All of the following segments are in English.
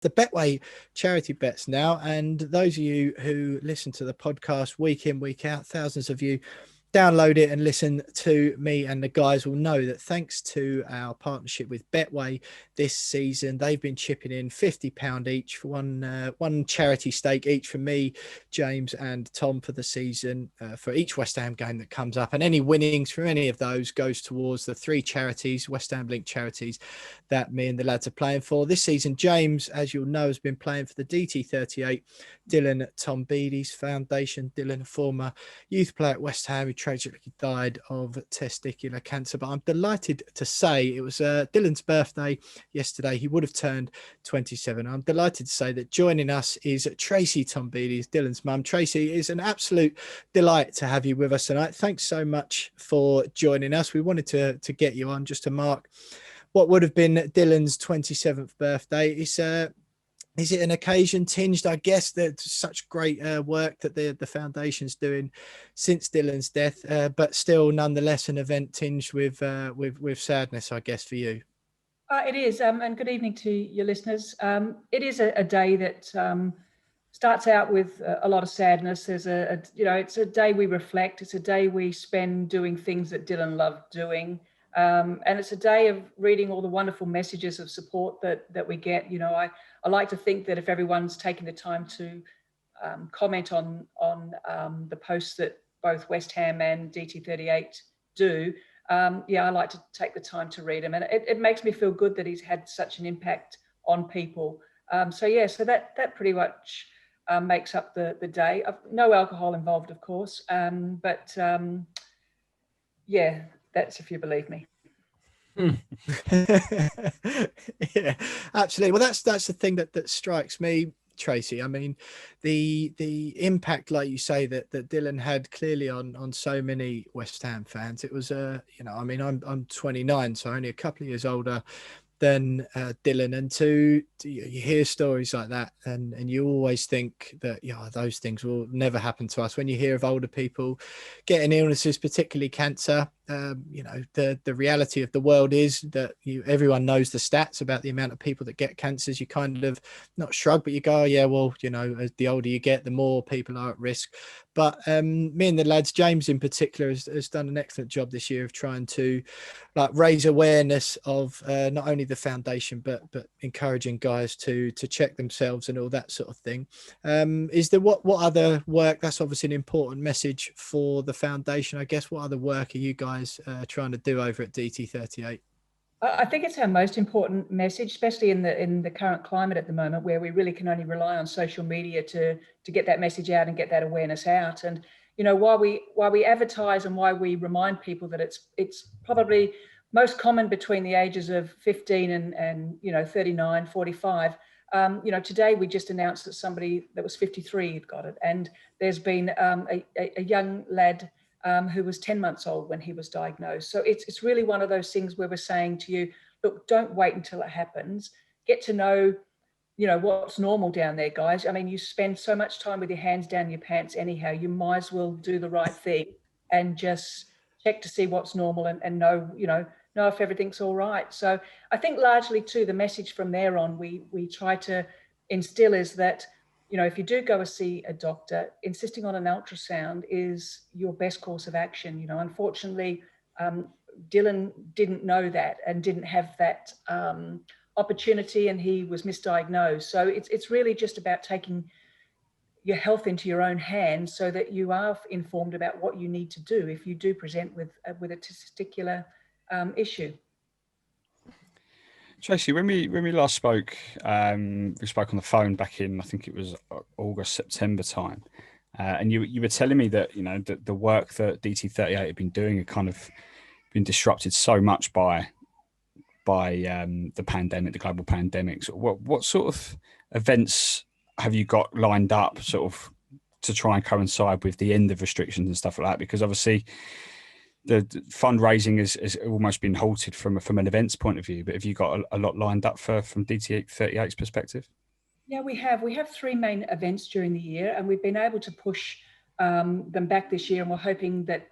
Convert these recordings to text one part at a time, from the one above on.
the Betway Charity Bets now. And those of you who listen to the podcast week in, week out, thousands of you download it and listen to me and the guys will know that thanks to our partnership with Betway this season, they've been chipping in £50 each for one charity stake each for me, James and Tom for the season, for each West Ham game that comes up. And any winnings from any of those goes towards the 3 charities, West Ham linked charities, that me and the lads are playing for. This season, James, as you'll know, has been playing for the DT38 Dylan Tombides Foundation. Dylan, a former youth player at West Ham who tragically died of testicular cancer. But I'm delighted to say it was Dylan's birthday yesterday. He would have turned 27. I'm delighted to say that joining us is Tracy Tombides, Dylan's mum. Tracy, it's an absolute delight to have you with us tonight. Thanks so much for joining us. We wanted to get you on just to mark what would have been Dylan's 27th birthday. Is it an occasion tinged, I guess, that such great work that the foundation's doing since Dylan's death, but still nonetheless an event tinged with sadness, I guess, for you? It is, and good evening to your listeners. It is a day that starts out with a lot of sadness. There's it's a day we reflect. It's a day we spend doing things that Dylan loved doing. And it's a day of reading all the wonderful messages of support that we get. I like to think that if everyone's taking the time to comment on the posts that both West Ham and DT38 do, I like to take the time to read them. And it makes me feel good that he's had such an impact on people. So that pretty much makes up the day. No alcohol involved, of course, but that's if you believe me. Yeah, absolutely. Well, that's the thing that strikes me, Tracy. I mean, the impact, like you say, that Dylan had clearly on so many West Ham fans. It was I'm 29, so only a couple of years older than Dylan, and you hear stories like that and you always think that those things will never happen to us. When you hear of older people getting illnesses, particularly cancer, the reality of the world is that everyone knows the stats about the amount of people that get cancers. You kind of not shrug, but you go, as the older you get, the more people are at risk. But me and the lads, James in particular, has done an excellent job this year of trying to raise awareness of not only the foundation but encouraging guys to check themselves and all that sort of thing. Is there what other work? That's obviously an important message for the foundation, I guess. What other work are you guys trying to do over at DT38? I think it's our most important message, especially in the current climate at the moment, where we really can only rely on social media to get that message out and get that awareness out. And while we advertise and why we remind people that it's probably most common between the ages of 15 and 39, 45. Today we just announced that somebody that was 53 had got it, and there's been a young lad who was 10 months old when he was diagnosed. So it's really one of those things where we're saying to you, look, don't wait until it happens. Get to know, what's normal down there, guys. I mean, you spend so much time with your hands down your pants anyhow, you might as well do the right thing and just check to see what's normal and know if everything's all right. So I think largely too, the message from there on, we try to instill is that, if you do go and see a doctor, insisting on an ultrasound is your best course of action. Unfortunately, Dylan didn't know that and didn't have that opportunity, and he was misdiagnosed. So it's really just about taking your health into your own hands so that you are informed about what you need to do if you do present with a testicular issue. Tracy, when we last spoke, we spoke on the phone back in, I think it was August, September time, and you were telling me that the work that DT38 had been doing had kind of been disrupted so much by the pandemic, the global pandemic. So what sort of events have you got lined up, sort of, to try and coincide with the end of restrictions and stuff like that? Because obviously the fundraising has almost been halted from an events point of view, but have you got a lot lined up from DT38's perspective? Yeah, we have 3 main events during the year, and we've been able to push them back this year, and we're hoping that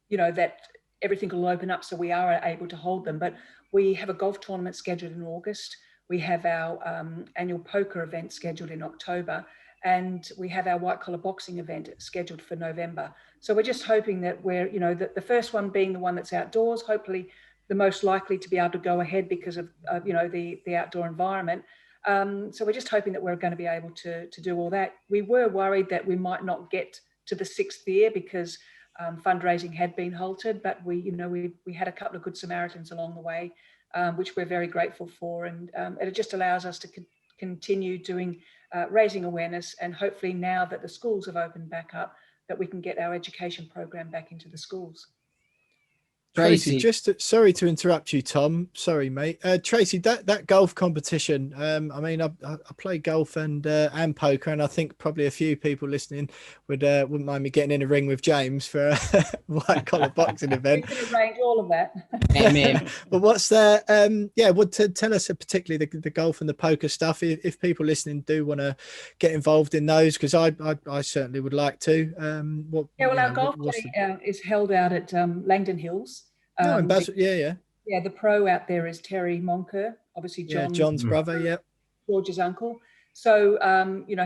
that everything will open up so we are able to hold them. But we have a golf tournament scheduled in August. we have our annual poker event scheduled in October, and we have our white collar boxing event scheduled for November. So we're just hoping that we're, the first one being the one that's outdoors, hopefully the most likely to be able to go ahead because of the outdoor environment. So we're just hoping that we're going to be able to do all that. We were worried that we might not get to the 6th year because fundraising had been halted, but we had a couple of good Samaritans along the way, which we're very grateful for, and it just allows us to continue doing raising awareness, and hopefully now that the schools have opened back up, that we can get our education program back into the schools. Tracy, sorry to interrupt you, Tom. Sorry, mate. Tracy, that golf competition. I mean, I play golf and poker, and I think probably a few people listening wouldn't mind me getting in a ring with James for a white collar boxing event. We can arrange all of that. But what's there? Tell us particularly the golf and the poker stuff. If people listening do want to get involved in those, because I certainly would like to. Our golf day is held out at Langdon Hills. In Basel, yeah. The pro out there is Terry Monker, obviously John's brother, yeah, George's uncle. So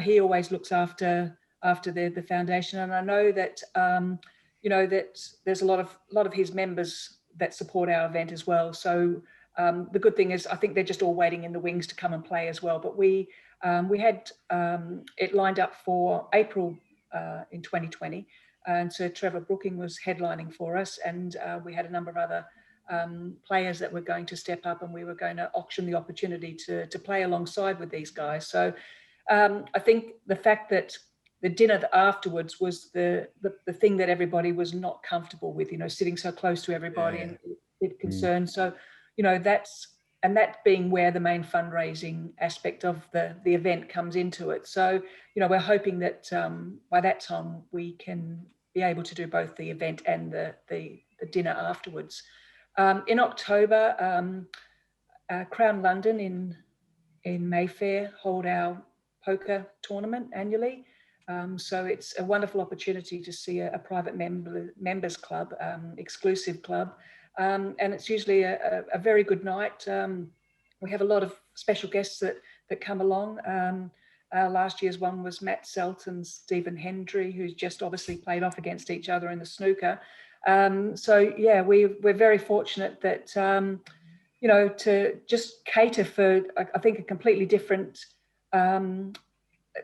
he always looks after the foundation, and I know that that there's a lot of his members that support our event as well. So the good thing is, I think they're just all waiting in the wings to come and play as well. But we had it lined up for April in 2020. And so Trevor Brooking was headlining for us, and we had a number of other players that were going to step up, and we were going to auction the opportunity to play alongside with these guys. So I think the fact that the dinner afterwards was the thing that everybody was not comfortable with, sitting so close to everybody and a bit concerned. So, that being where the main fundraising aspect of the event comes into it. So, we're hoping that by that time we can be able to do both the event and the dinner afterwards. In October, Crown London in Mayfair hold our poker tournament annually. So it's a wonderful opportunity to see a private members club, exclusive club. And it's usually a very good night. We have a lot of special guests that come along. Last year's one was Matt Selt and Stephen Hendry, who's just obviously played off against each other in the snooker. We're very fortunate that, to just cater for, I think, a completely different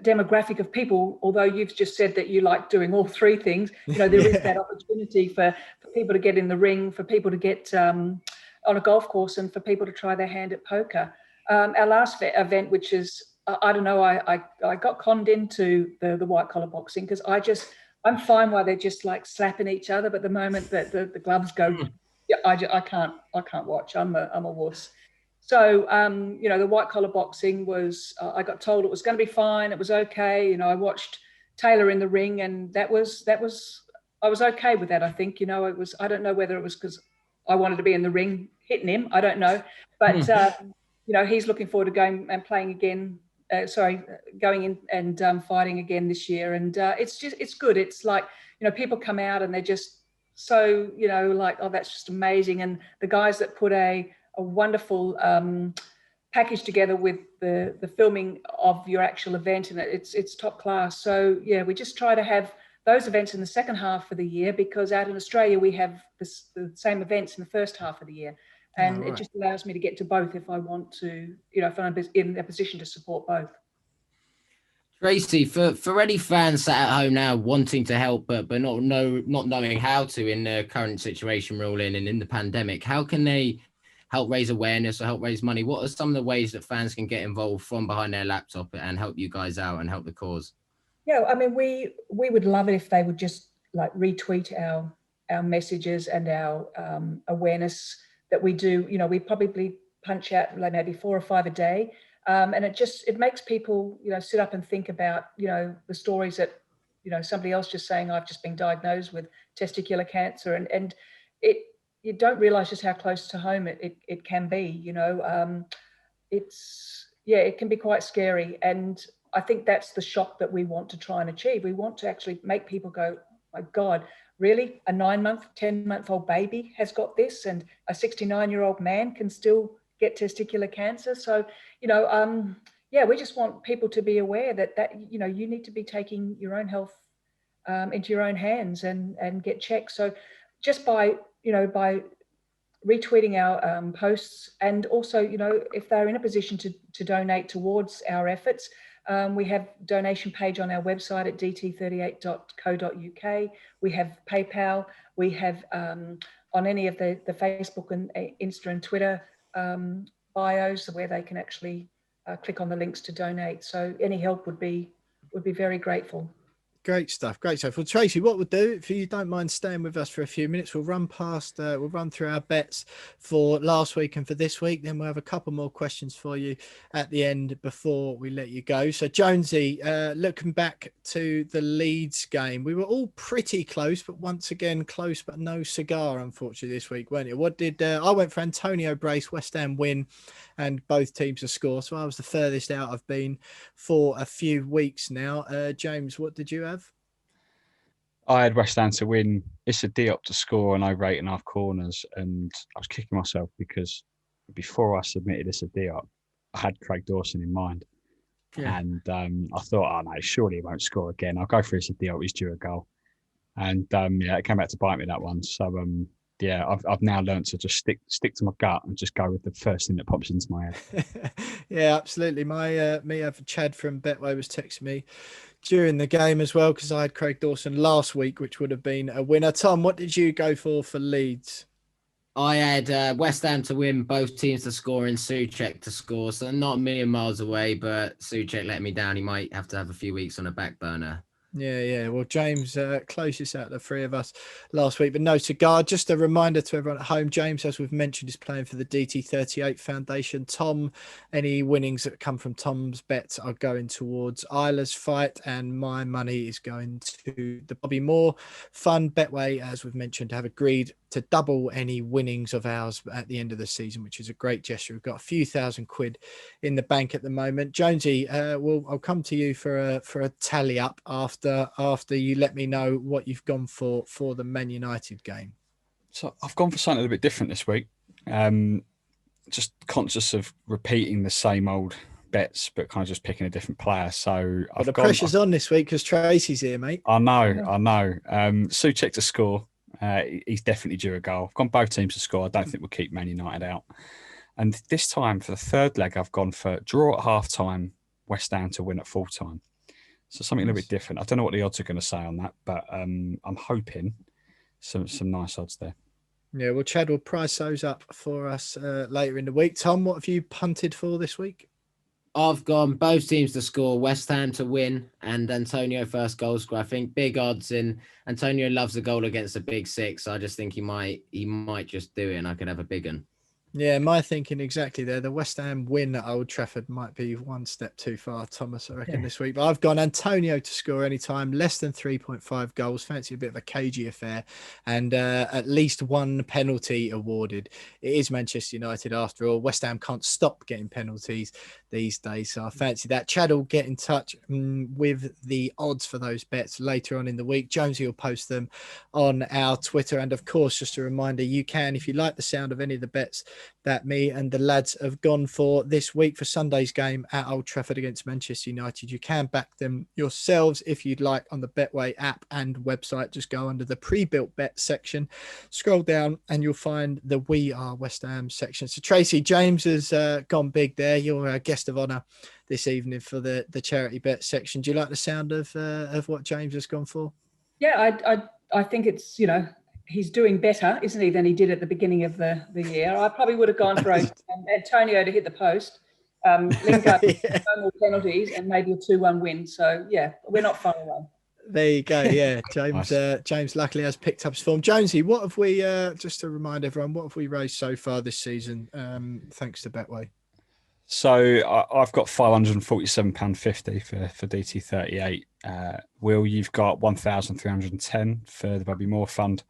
demographic of people, although you've just said that you like doing all three things. There is that opportunity for people to get in the ring, for people to get on a golf course, and for people to try their hand at poker. Our last event, which is, I don't know, I got conned into the white collar boxing because I'm fine while they're just like slapping each other, but the moment that the gloves go, I can't watch. I'm a wuss. So, the white collar boxing was, I got told it was going to be fine. It was okay. I watched Taylor in the ring, and I was okay with that. I think, it was, I don't know whether it was because I wanted to be in the ring hitting him. I don't know. But, he's looking forward to going and playing again. Going in and fighting again this year. And it's good. It's like, people come out and they're just so, like, oh, that's just amazing. And the guys that put a wonderful package together with the filming of your actual event, and it's top class. So yeah, we just try to have those events in the second half of the year, because out in Australia we have the same events in the first half of the year, and it just allows me to get to both if I want to, if I'm in a position to support both. Tracy, for any fans sat at home now wanting to help but not knowing how to in the current situation we're all in and in the pandemic, how can they help raise awareness or help raise money? What are some of the ways that fans can get involved from behind their laptop and help you guys out and help the cause? Yeah, I mean, we would love it if they would just like retweet our messages and our awareness that we do. We probably punch out like maybe 4 or 5 a day. And it makes people, sit up and think about, the stories that, somebody else just saying, I've just been diagnosed with testicular cancer, and you don't realize just how close to home it can be, it can be quite scary. And I think that's the shock that we want to try and achieve. We want to actually make people go, my God, really? A 9-month, 10-month-old baby has got this, and a 69-year-old man can still get testicular cancer. So, we just want people to be aware that you need to be taking your own health into your own hands and get checked. So just by retweeting our posts, and also, if they're in a position to donate towards our efforts, we have donation page on our website at dt38.co.uk. We have PayPal. We have on any of the Facebook and Insta and Twitter bios where they can actually click on the links to donate. So any help would be very grateful. Great stuff. Great stuff. Well, Tracy, what we'll do, if you don't mind staying with us for a few minutes, we'll run through our bets for last week and for this week. Then we'll have a couple more questions for you at the end before we let you go. So, Jonesy, looking back to the Leeds game, we were all pretty close, but once again, close, but no cigar, unfortunately, this week, weren't it? What did I went for Antonio Brace, West Ham win, and both teams to score. So I was the furthest out I've been for a few weeks now. James, what did you have? I had West Ham to win. It's a D up to score and over 8.5 corners. And I was kicking myself because before I submitted this a D up, I had Craig Dawson in mind. Yeah. And I thought, oh no, surely he won't score again. I'll go for his D up. He's due a goal. And it came back to bite me, that one. So I've now learned to just stick to my gut and just go with the first thing that pops into my head. Yeah, absolutely. My Chad from Betway was texting me during the game as well, because I had Craig Dawson last week, which would have been a winner. Tom, what did you go for Leeds? I had West Ham to win, both teams to score, and Souček to score. So not a million miles away, but Souček let me down. He might have to have a few weeks on a back burner. Yeah. Well, James, closest out of the three of us last week, but no cigar. Just a reminder to everyone at home, James, as we've mentioned, is playing for the DT38 Foundation. Tom, any winnings that come from Tom's bets are going towards Isla's fight, and my money is going to the Bobby Moore Fund. Betway, as we've mentioned, have agreed to double any winnings of ours at the end of the season, which is a great gesture. We've got a few £1,000 in the bank at the moment. Jonesy, I'll come to you for a tally up after you let me know what you've gone for the Man United game. So I've gone for something a little bit different this week. Just conscious of repeating the same old bets, but kind of just picking a different player. So the pressure's on this week because Tracy's here, mate. I know. Souček to score. He's definitely due a goal. I've gone both teams to score. I don't think we'll keep Man United out. And this time for the third leg, I've gone for draw at half time, West Ham to win at full time. So something a little bit different. I don't know what the odds are going to say on that, but I'm hoping some nice odds there. Yeah, well, Chad will price those up for us later in the week. Tom, what have you punted for this week? I've gone both teams to score, West Ham to win, and Antonio first goal score. I think big odds in. Antonio loves a goal against a big six. So I just think he might just do it, and I could have a big one. Yeah, my thinking exactly there. The West Ham win at Old Trafford might be one step too far, Thomas, I reckon, this week. But I've gone Antonio to score anytime, less than 3.5 goals. Fancy a bit of a cagey affair, and at least one penalty awarded. It is Manchester United after all. West Ham can't stop getting penalties these days, so I fancy that. Chad will get in touch with the odds for those bets later on in the week. Jonesy will post them on our Twitter, and of course, just a reminder, you can, if you like the sound of any of the bets that me and the lads have gone for this week for Sunday's game at Old Trafford against Manchester United, you can back them yourselves if you'd like on the Betway app and website. Just go under the pre-built bet section, scroll down, and you'll find the We Are West Ham section. So Tracy, James has gone big there. You're a guest of honour this evening for the charity bet section. Do you like the sound of what James has gone for? Yeah, I think it's, he's doing better, isn't he, than he did at the beginning of the year. I probably would have gone for Antonio to hit the post, Lingard, no more penalties, and maybe a 2-1 win. So, yeah, we're not far away. There you go. Yeah, James. James luckily has picked up his form. Jonesy, what have we? Just to remind everyone, what have we raised so far this season? Thanks to Betway. So I've got £547.50 for DT38. Will, you've got 1,310 for the Bobby Moore Fund,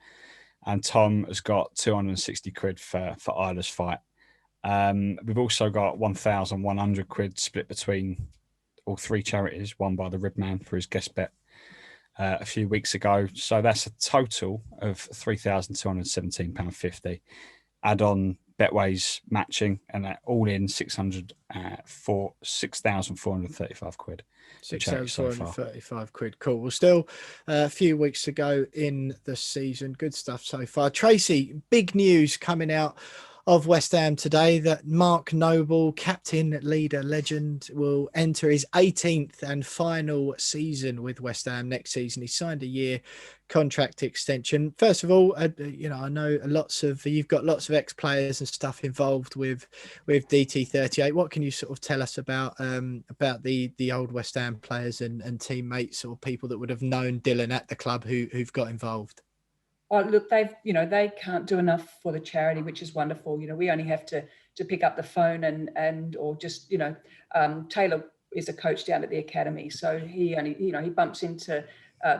and Tom has got 260 quid for Isla's fight. We've also got 1,100 quid split between all three charities, won by the Ribman for his guest bet a few weeks ago. So that's a total of £3,217.50. Add on Betway's matching, and all in 6,435 quid. 6,435 quid. Cool. Well, still a few weeks to go in the season. Good stuff so far. Tracy, big news coming out of West Ham today that Mark Noble, captain, leader, legend, will enter his 18th and final season with West Ham next season. He signed a year contract extension. First of all, you know, I know you've got lots of ex-players and stuff involved with DT38. What can you sort of tell us about the old West Ham players and teammates or people that would have known Dylan at the club who've got involved? Oh, look, they can't do enough for the charity, which is wonderful. You know, we only have to pick up the phone or just, you know, Taylor is a coach down at the academy, so he bumps into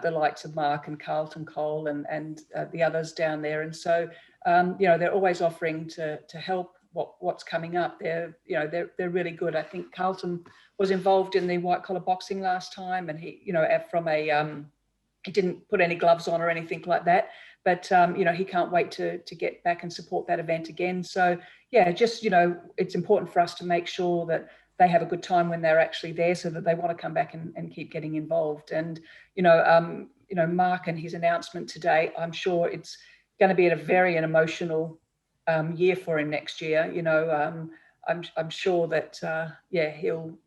the likes of Mark and Carlton Cole and the others down there, and so you know, they're always offering to help what's coming up. They're really good. I think Carlton was involved in the white collar boxing last time, and he, you know, he didn't put any gloves on or anything like that. But, you know, he can't wait to get back and support that event again. So, yeah, just, you know, it's important for us to make sure that they have a good time when they're actually there so that they want to come back and keep getting involved. And, you know, Mark and his announcement today, I'm sure it's going to be an emotional year for him next year. You know, I'm sure that, yeah, he'll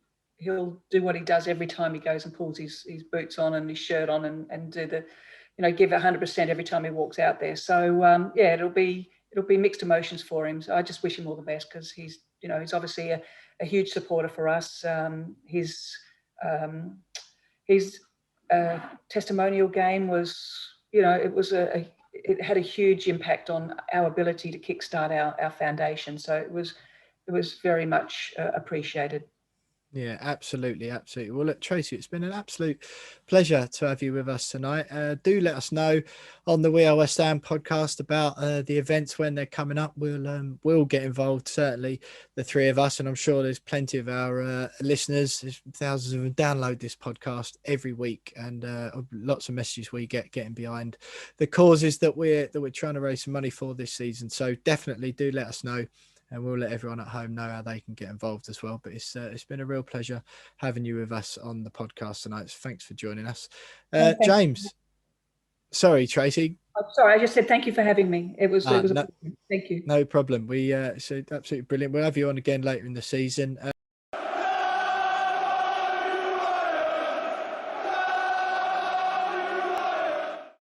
do what he does every time he goes and pulls his boots on and his shirt on and do the, you know, give 100% every time he walks out there. So yeah, it'll be mixed emotions for him. So I just wish him all the best, because he's obviously a huge supporter for us. His testimonial game was, you know, it had a huge impact on our ability to kickstart our foundation. So it was very much appreciated. Yeah, absolutely. Well, look, Tracy, it's been an absolute pleasure to have you with us tonight. Do let us know on the We Are West Ham podcast about the events when they're coming up. We'll get involved, certainly the three of us, and I'm sure there's plenty of our listeners. There's thousands of them download this podcast every week, and lots of messages we get getting behind the causes that we're trying to raise some money for this season. So definitely do let us know, and we'll let everyone at home know how they can get involved as well. But it's been a real pleasure having you with us on the podcast tonight. So thanks for joining us. James. Sorry, Tracy. I'm sorry, I just said thank you for having me. It was thank you. No problem. So absolutely brilliant. We'll have you on again later in the season.